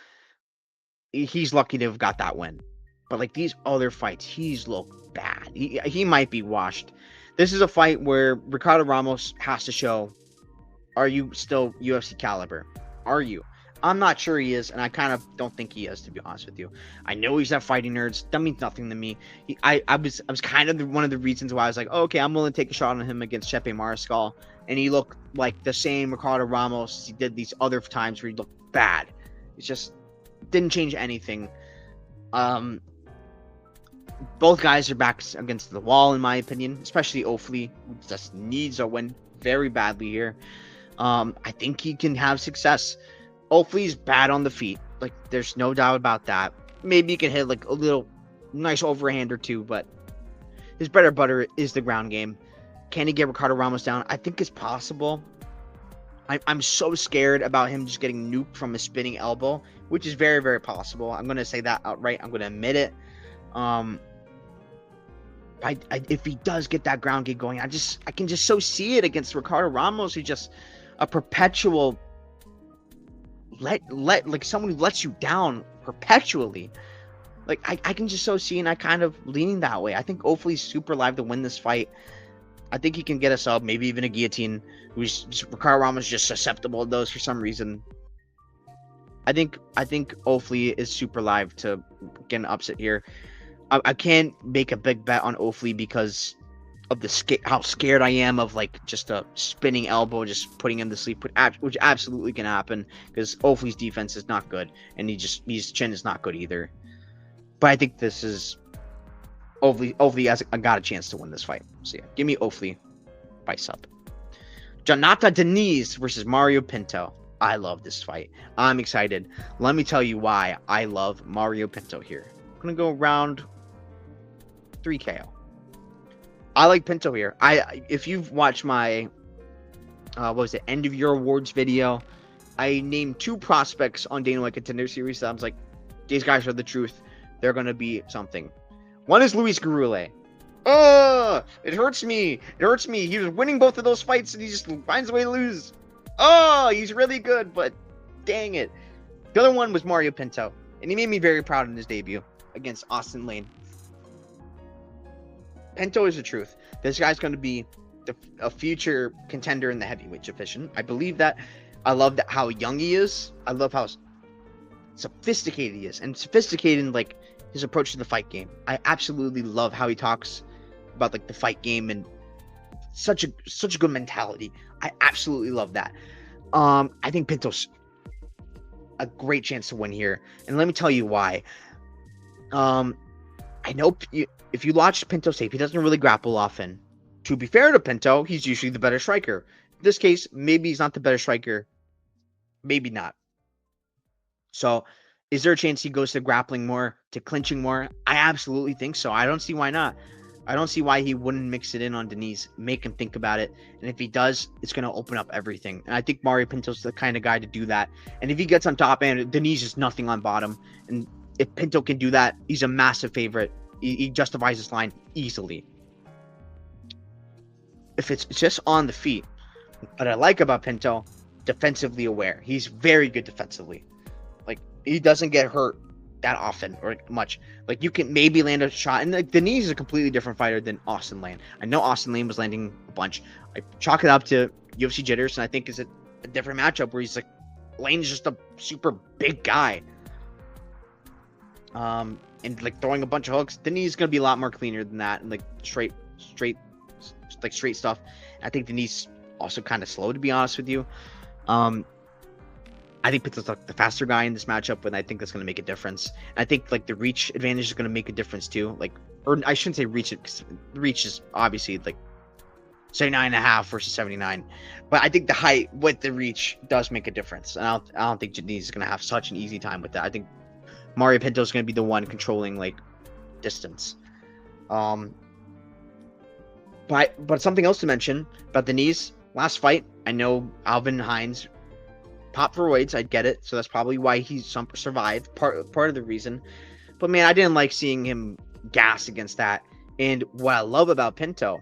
He's lucky to have got that win. But like these other fights, he's looked bad. He might be washed. This is a fight where Ricardo Ramos has to show, are you still UFC caliber? Are you? I'm not sure he is, and I kind of don't think he is, to be honest with you. I know he's at Fighting Nerds. That means nothing to me. I was kind of one of the reasons why I was like, oh, okay, I'm willing to take a shot on him against Chepe Mariscal, and he looked like the same Ricardo Ramos as he did these other times where he looked bad. It's just didn't change anything. Um, both guys are backs against the wall, in my opinion, especially Ofli, who just needs a win very badly here. I think he can have success. Ofli's bad on the feet. Like, there's no doubt about that. Maybe he can hit like a little nice overhand or two, but his bread and butter is the ground game. Can he get Ricardo Ramos down? I think it's possible. I'm so scared about him just getting nuked from a spinning elbow, which is very, very possible. I'm going to say that outright. I'm going to admit it. If he does get that ground game going, I can just so see it against Ricardo Ramos, who's just a perpetual like someone who lets you down perpetually. Like I can just so see, and I kind of leaning that way. I think Ofli's super live to win this fight. I think he can get us up, maybe even a guillotine. Ricardo Ramos is just susceptible to those for some reason. I think Ofli is super live to get an upset here. I can't make a big bet on Ofli because of how scared I am of like just a spinning elbow, just putting him to sleep, which absolutely can happen because Ofli's defense is not good, and his chin is not good either. But I think this is Ofli has got a chance to win this fight. So yeah, give me Ofli by sub. Jonata Deniz versus Mario Pinto. I love this fight. I'm excited. Let me tell you why I love Mario Pinto here. I'm gonna go round 3 KO. I like Pinto here. If you've watched my what was it, end of year awards video, I named 2 prospects on Dana White Contender Series that I was like, these guys are the truth. They're gonna be something. One is Luis Garule. Oh, it hurts me. It hurts me. He was winning both of those fights, and he just finds a way to lose. Oh, he's really good, but dang it. The other one was Mario Pinto, and he made me very proud in his debut against Austin Lane. Pinto is the truth. This guy's going to be a future contender in the heavyweight division. I believe that. I love how young he is. I love how sophisticated he is, and sophisticated in like his approach to the fight game. I absolutely love how he talks about like the fight game and such a good mentality. I absolutely love that. I think Pinto's a great chance to win here, and let me tell you why. I know if you watch Pinto's tape, he doesn't really grapple often. To be fair to Pinto, he's usually the better striker. In this case, maybe he's not the better striker. Maybe not. So, is there a chance he goes to grappling more, to clinching more? I absolutely think so. I don't see why not. I don't see why he wouldn't mix it in on Deniz, make him think about it. And if he does, it's going to open up everything. And I think Mario Pinto's the kind of guy to do that. And if he gets on top, and Deniz is nothing on bottom. And if Pinto can do that, he's a massive favorite. He justifies his line easily. If it's just on the feet, what I like about Pinto, defensively aware. He's very good defensively. Like, he doesn't get hurt that often or much. Like, you can maybe land a shot, and like Deniz is a completely different fighter than Austin Lane. I know Austin Lane was landing a bunch. I chalk it up to UFC jitters, and I think it's a different matchup where he's like, Lane's just a super big guy. And like throwing a bunch of hooks. Deniz is gonna be a lot more cleaner than that, and like straight stuff. I think Deniz also kind of slow, to be honest with you. I think Pinto's like the faster guy in this matchup, and I think that's going to make a difference. And I think like the reach advantage is going to make a difference too. Like, or I shouldn't say reach it, because reach is obviously like 79.5 versus 79. But I think the height with the reach does make a difference. And I don't think Deniz is going to have such an easy time with that. I think Mario Pinto is going to be the one controlling like distance. But something else to mention about Deniz, last fight, I know Alvin Hines popped for roids. I get it, so that's probably why he survived. Part of the reason. But man, I didn't like seeing him gas against that. And what I love about Pinto,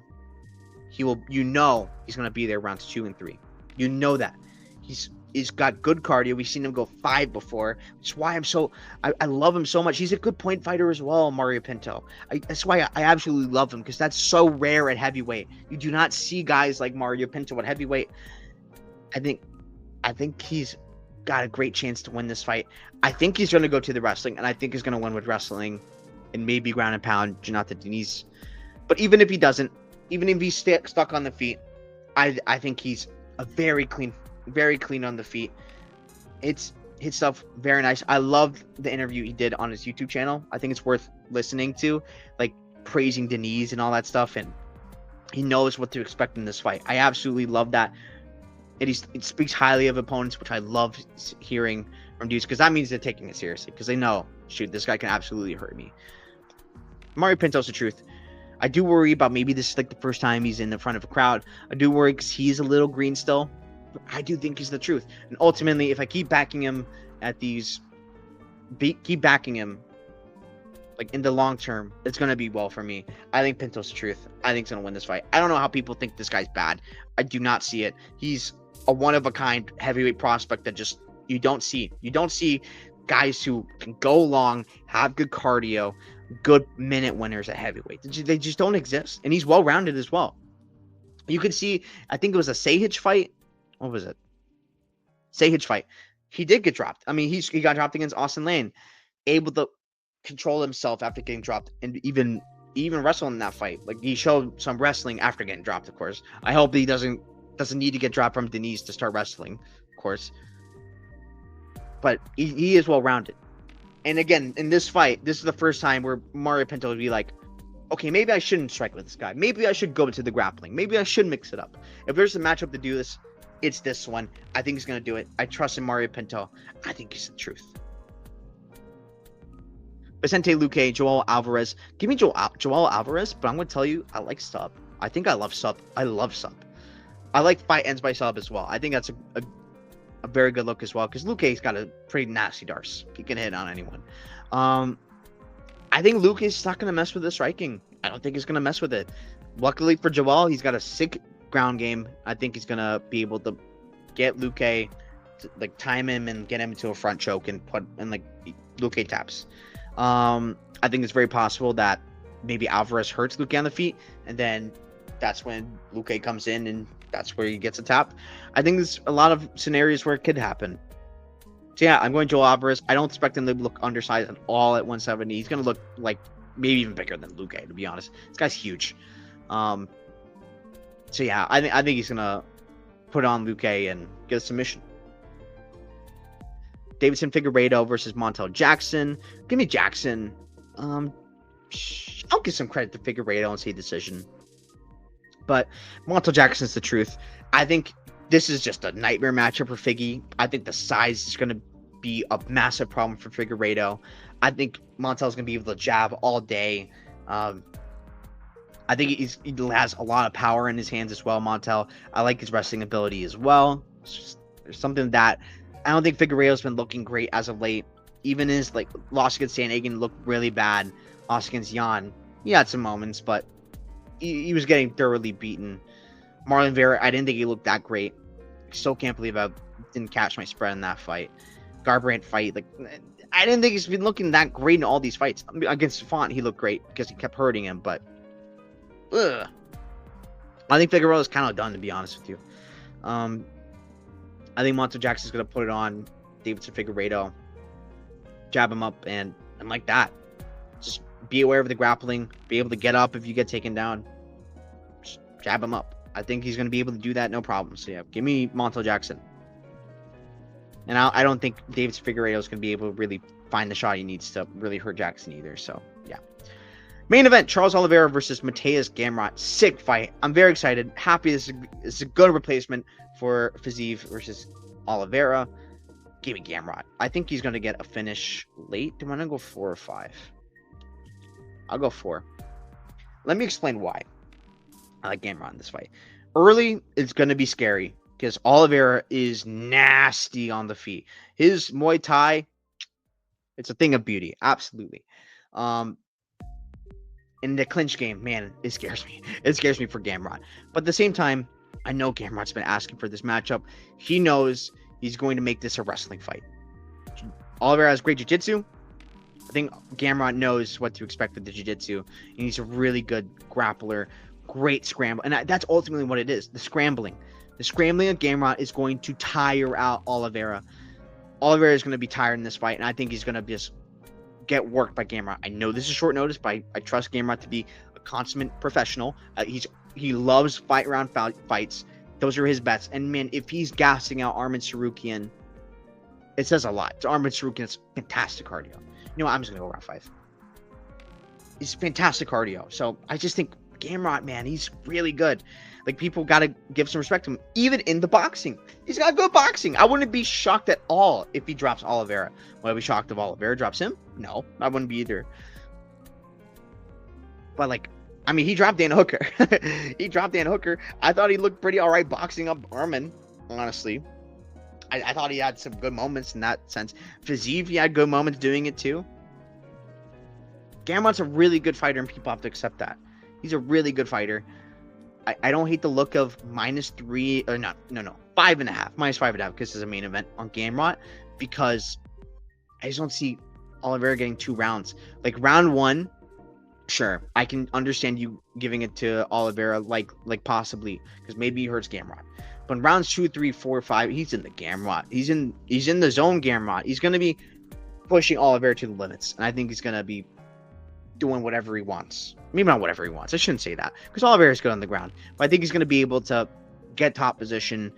he's gonna be there rounds 2 and 3. You know that he's got good cardio. We've seen him go 5 before. That's why I love him so much. He's a good point fighter as well, Mario Pinto. That's why I absolutely love him, because that's so rare at heavyweight. You do not see guys like Mario Pinto at heavyweight. I think he's got a great chance to win this fight. I think he's going to go to the wrestling, and I think he's going to win with wrestling and maybe ground and pound, Jonathan Deniz. But even if he doesn't, even if he's stuck on the feet, I think he's a very clean on the feet. His stuff very nice. I loved the interview he did on his YouTube channel. I think it's worth listening to, like praising Denise and all that stuff, and he knows what to expect in this fight. I absolutely love that. It speaks highly of opponents, which I love hearing from dudes, because that means they're taking it seriously, because they know, shoot, this guy can absolutely hurt me. Mario Pinto's the truth. I do worry about maybe this is like the first time he's in the front of a crowd. I do worry because he's a little green still. But I do think he's the truth. And ultimately, if I keep backing him at these, keep backing him, like in the long term, it's going to be well for me. I think Pinto's the truth. I think he's going to win this fight. I don't know how people think this guy's bad. I do not see it. He's a one-of-a-kind heavyweight prospect that just you don't see. You don't see guys who can go long, have good cardio, good minute winners at heavyweight. They just don't exist. And he's well-rounded as well. You could see, I think it was a Sahich fight. What was it? Sahich fight. He did get dropped. I mean, he got dropped against Austin Lane, able to control himself after getting dropped, and even wrestle in that fight. Like, he showed some wrestling after getting dropped, of course. I hope he doesn't need to get dropped from Denise to start wrestling, of course. But he is well-rounded. And again, in this fight, this is the first time where Mario Pinto would be like, okay, maybe I shouldn't strike with this guy. Maybe I should go to the grappling. Maybe I should mix it up. If there's a matchup to do this, it's this one. I think he's going to do it. I trust in Mario Pinto. I think he's the truth. Vicente Luque, Joel Alvarez. Give me Joel Alvarez, but I'm going to tell you, I like sub. I think I love sub. I love sub. I like fight ends by sub as well. I think that's a very good look as well, because Luque's got a pretty nasty darce. He can hit on anyone. I think Luque's not going to mess with the striking. I don't think he's going to mess with it. Luckily for Joel, he's got a sick ground game. I think he's going to be able to get Luque, to, like, time him and get him into a front choke and like Luque taps. I think it's very possible that maybe Alvarez hurts Luque on the feet, and then that's when Luque comes in and that's where he gets a tap. I think there's a lot of scenarios where it could happen. So yeah, I'm going Joel Alvarez. I don't expect him to look undersized at all at 170. He's going to look like maybe even bigger than Luque, to be honest. This guy's huge. So yeah, I think he's going to put on Luque and get a submission. Davidson Figueiredo versus Montel Jackson. Give me Jackson. I'll give some credit to Figueiredo and say decision. But Montel Jackson's the truth. I think this is just a nightmare matchup for Figgy. I think the size is going to be a massive problem for Figueiredo. I think Montel's going to be able to jab all day. I think he has a lot of power in his hands as well, Montel. I like his wrestling ability as well. There's something that I don't think Figueiredo's been looking great as of late. Even his loss against Sandhagen looked really bad. Loss against Jan, he had some moments, but he was getting thoroughly beaten. Marlon Vera, I didn't think he looked that great. Still can't believe I didn't catch my spread in that fight. Garbrandt fight, I didn't think he's been looking that great in all these fights. I mean, against Font, he looked great because he kept hurting him, but I think Figueiredo's kind of done, to be honest with you. I think Montel Jackson's going to put it on Davidson Figueiredo, jab him up, and like that. Just be aware of the grappling, be able to get up if you get taken down. Just jab him up. I think he's going to be able to do that, no problem. So yeah, give me Montel Jackson. And I don't think Davidson Figueiredo is going to be able to really find the shot he needs to really hurt Jackson either. So yeah. Main event, Charles Oliveira versus Mateusz Gamrot. Sick fight. I'm very excited. Happy this is a good replacement for Fiziev versus Oliveira. Give me Gamrot. I think he's going to get a finish late. Do I want to go 4 or 5? I'll go 4. Let me explain why I like Gamrot in this fight. Early, it's going to be scary because Oliveira is nasty on the feet. His Muay Thai, it's a thing of beauty. Absolutely. In the clinch game, man, it scares me. It scares me for Gamrot. But at the same time, I know Gamrot's been asking for this matchup. He knows he's going to make this a wrestling fight. Oliveira has great jiu-jitsu. I think Gamrot knows what to expect with the jiu-jitsu. And he's a really good grappler. Great scramble. And that's ultimately what it is. The scrambling. The scrambling of Gamrot is going to tire out Oliveira. Oliveira is going to be tired in this fight. And I think he's going to just get worked by Gamrot. I know this is short notice, but I trust Gamrot to be a consummate professional. He loves fight round fights. Those are his bets. And man, if he's gassing out Arman Sarukian, It says a lot. To Armin Sarukian, it's fantastic cardio. You know what? I'm just going to go round 5. He's fantastic cardio. So I just think Gamrot, man, he's really good. Like, people got to give some respect to him. Even in the boxing, he's got good boxing. I wouldn't be shocked at all if he drops Oliveira. Would I be shocked if Oliveira drops him? No, I wouldn't be either. But, like, I mean, he dropped Dan Hooker. He dropped Dan Hooker. I thought he looked pretty all right boxing up Armin, honestly. I thought he had some good moments in that sense. Fiziev, he had good moments doing it too. Gamrot's a really good fighter, and people have to accept that. He's a really good fighter. I don't hate the look of -3 or no, 5.5, -5.5 because it's a main event on Gamrot, because I just don't see Oliveira getting 2 rounds. Like, round 1, sure, I can understand you giving it to Oliveira, like possibly, because maybe he hurts Gamrot. But in rounds 2, 3, 4, 5, he's in the Gamrot. He's in the zone Gamrot. He's gonna be pushing Oliveira to the limits, and I think he's gonna be doing whatever he wants. Maybe not whatever he wants. I shouldn't say that, because Oliveira's good on the ground. But I think he's gonna be able to get top position,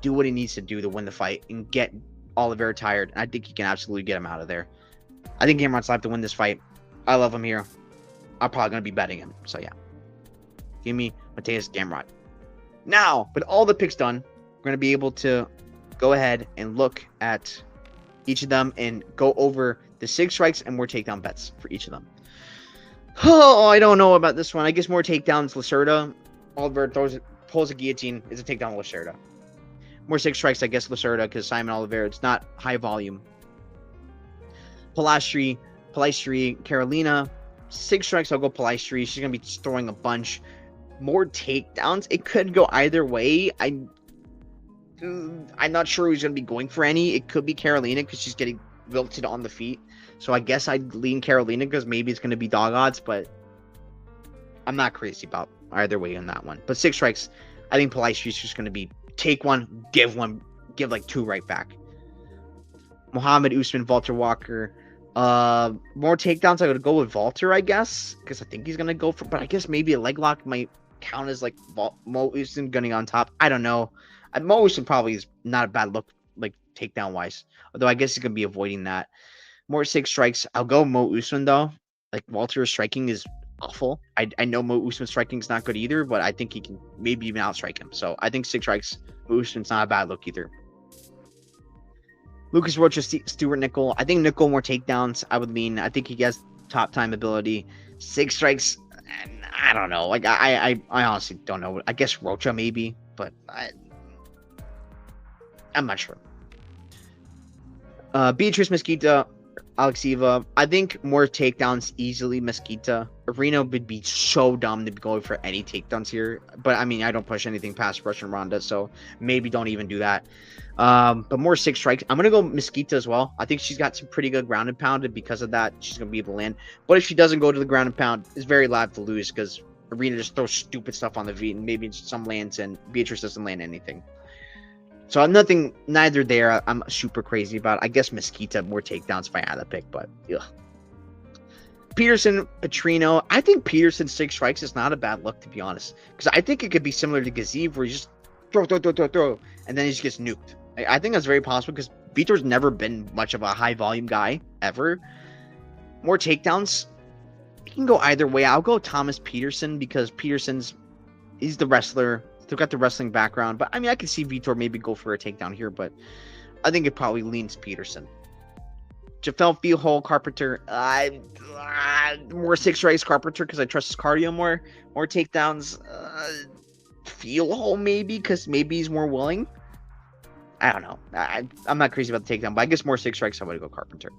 do what he needs to do to win the fight, and get Oliveira tired. And I think he can absolutely get him out of there. I think Gamrot's live to win this fight. I love him here. I'm probably gonna be betting him. So yeah, give me Mateusz Gamrot. Now, with all the picks done, we're going to be able to go ahead and look at each of them and go over the 6 strikes and more takedown bets for each of them. Oh, I don't know about this one. I guess more takedowns, Lacerda. Oliver pulls a guillotine. It's a takedown, Lacerda. More 6 strikes, I guess, Lacerda, because Simon Oliveira, it's not high volume. Palastri, Carolina. 6 strikes, I'll go Palastri. She's going to be throwing a bunch. More takedowns. It could go either way. I'm not sure who's going to be going for any. It could be Carolina because she's getting wilted on the feet. So I guess I'd lean Carolina because maybe it's going to be dog odds, but I'm not crazy about either way on that one. But 6 strikes, I think Palaistri's just going to be take one, give like 2 right back. Muhammad Usman, Walter Walker. More takedowns. I would go with Walter, I guess, because I think he's going to go for, but I guess maybe a leg lock might count as like Mo Usman gunning on top. I don't know. Mo Usman probably is not a bad look, like takedown wise. Although I guess he's gonna be avoiding that. More 6 strikes. I'll go Mo Usman though. Like, Walter's striking is awful. I know Mo Usman's striking is not good either, but I think he can maybe even outstrike him. So I think 6 strikes. Mo Usman's not a bad look either. Lucas Rocha, Stuart Nickel. I think Nickel more takedowns. I would lean. I think he has top time ability. 6 strikes. I don't know. Like, I honestly don't know. I guess Rocha maybe, but I'm not sure. Beatrice Mesquita, Alexieva. I think more takedowns easily. Mesquita. Arena would be so dumb to be going for any takedowns here. But I mean, I don't push anything past Russian Ronda, so maybe don't even do that. But more 6 strikes. I'm gonna go Mesquita as well. I think she's got some pretty good ground and pound, and because of that, she's gonna be able to land. But if she doesn't go to the ground and pound, it's very liable to lose because Arena just throws stupid stuff on the feet, and maybe some lands, and Beatrice doesn't land anything. So neither there I'm super crazy about. I guess Mesquita more takedowns if I had to pick, but ugh. Peterson, Petrino. I think Peterson's 6 strikes is not a bad look, to be honest, because I think it could be similar to Gaziv, where he just throw, and then he just gets nuked. I think that's very possible because Vitor's never been much of a high volume guy ever. More takedowns. You can go either way. I'll go Thomas Peterson because he's the wrestler. Still got the wrestling background, but I mean, I could see Vitor maybe go for a takedown here, but I think it probably leans Peterson. Jafel Fieldhole, Carpenter. More 6 strikes Carpenter because I trust his cardio more. More takedowns. Fieldhole maybe because maybe he's more willing. I don't know. I'm not crazy about the takedown, but I guess more 6 strikes. I would go Carpenter.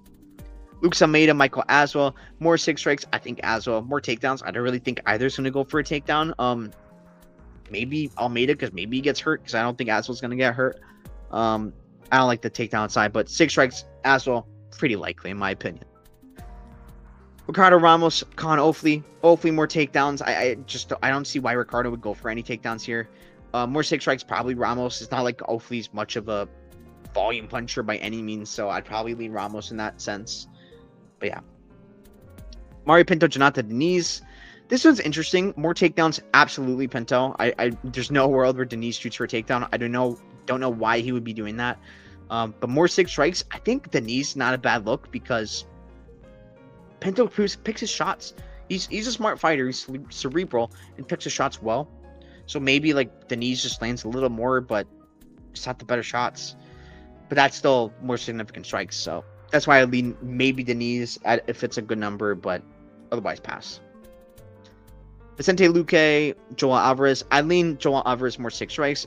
Luke Almeida, Michael Aswell. More 6 strikes. I think Aswell. More takedowns. I don't really think either's going to go for a takedown. Maybe Almeida because maybe he gets hurt because I don't think Aswell's going to get hurt. I don't like the takedown side, but 6 strikes, Aswell, pretty likely in my opinion. Ricardo Ramos, Con Ofley. Ofley more takedowns. I don't see why Ricardo would go for any takedowns here. More 6 strikes, probably Ramos. It's not like Ofley's much of a volume puncher by any means, so I'd probably lean Ramos in that sense. But yeah. Mario Pinto, Jonathan Deniz. This one's interesting. More takedowns, absolutely Pinto. There's no world where Deniz shoots for a takedown. I don't know why he would be doing that. But more 6 strikes, I think the knee's not a bad look because Pinto picks his shots. He's a smart fighter. He's cerebral and picks his shots well. So maybe like the knees just lands a little more, but it's not the better shots. But that's still more significant strikes. So that's why I lean maybe the knees if it's a good number, but otherwise pass. Vicente Luque, Joel Alvarez. I lean Joel Alvarez more 6 strikes.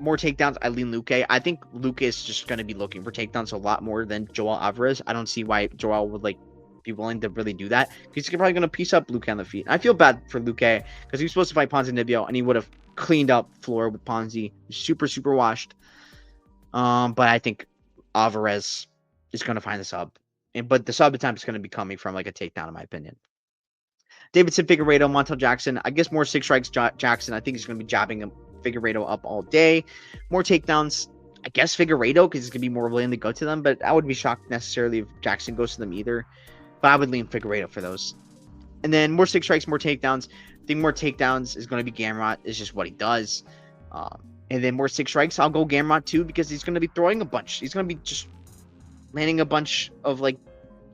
More takedowns, I lean Luque. I think Luque is just going to be looking for takedowns a lot more than Joel Alvarez. I don't see why Joel would like be willing to really do that. He's probably going to piece up Luque on the feet. I feel bad for Luque because he was supposed to fight Ponzinibbio and he would have cleaned up floor with Ponzi. Super washed. But I think Alvarez is going to find the sub. But the sub attempt is going to be coming from like a takedown, in my opinion. Davidson Figueiredo, Montel Jackson. I guess more 6 strikes Jackson. I think he's going to be jabbing him Figueiredo up all day. More takedowns, I guess Figueiredo because he's gonna be more willing to go to them, but I would be shocked necessarily if Jackson goes to them either. But I would lean Figueiredo for those. And then more 6 strikes, more takedowns. I think more takedowns is going to be Gamrot. It's just what he does. And then more 6 strikes, I'll go Gamrot too because he's going to be throwing a bunch. He's going to be just landing a bunch of like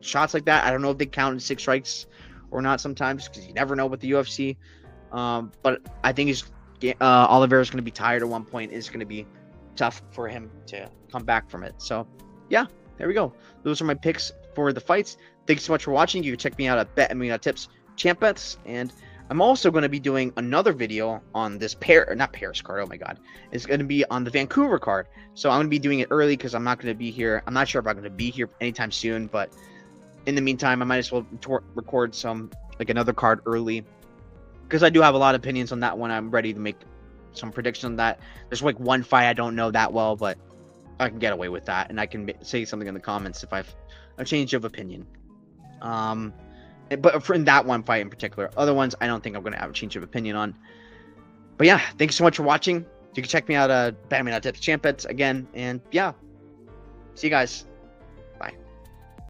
shots like that. I don't know if they count as 6 strikes or not sometimes because you never know with the UFC. But I think Oliveira is going to be tired at one point. It's going to be tough for him to come back from it. So, yeah, there we go. Those are my picks for the fights. Thanks so much for watching. You can check me out at BetMMA.Tips Champ Bets. And I'm also going to be doing another video on this not Paris card. Oh, my God. It's going to be on the Vancouver card. So I'm going to be doing it early because I'm not going to be here. I'm not sure if I'm going to be here anytime soon. But in the meantime, I might as well record another card early. Because I do have a lot of opinions on that one. I'm ready to make some predictions on that. There's like one fight I don't know that well, but I can get away with that. And I can say something in the comments if I've a change of opinion. But for in that one fight in particular. Other ones, I don't think I'm going to have a change of opinion on. But yeah, thanks so much for watching. You can check me out at BetMMA.Tips Champ Bets again. And yeah, see you guys.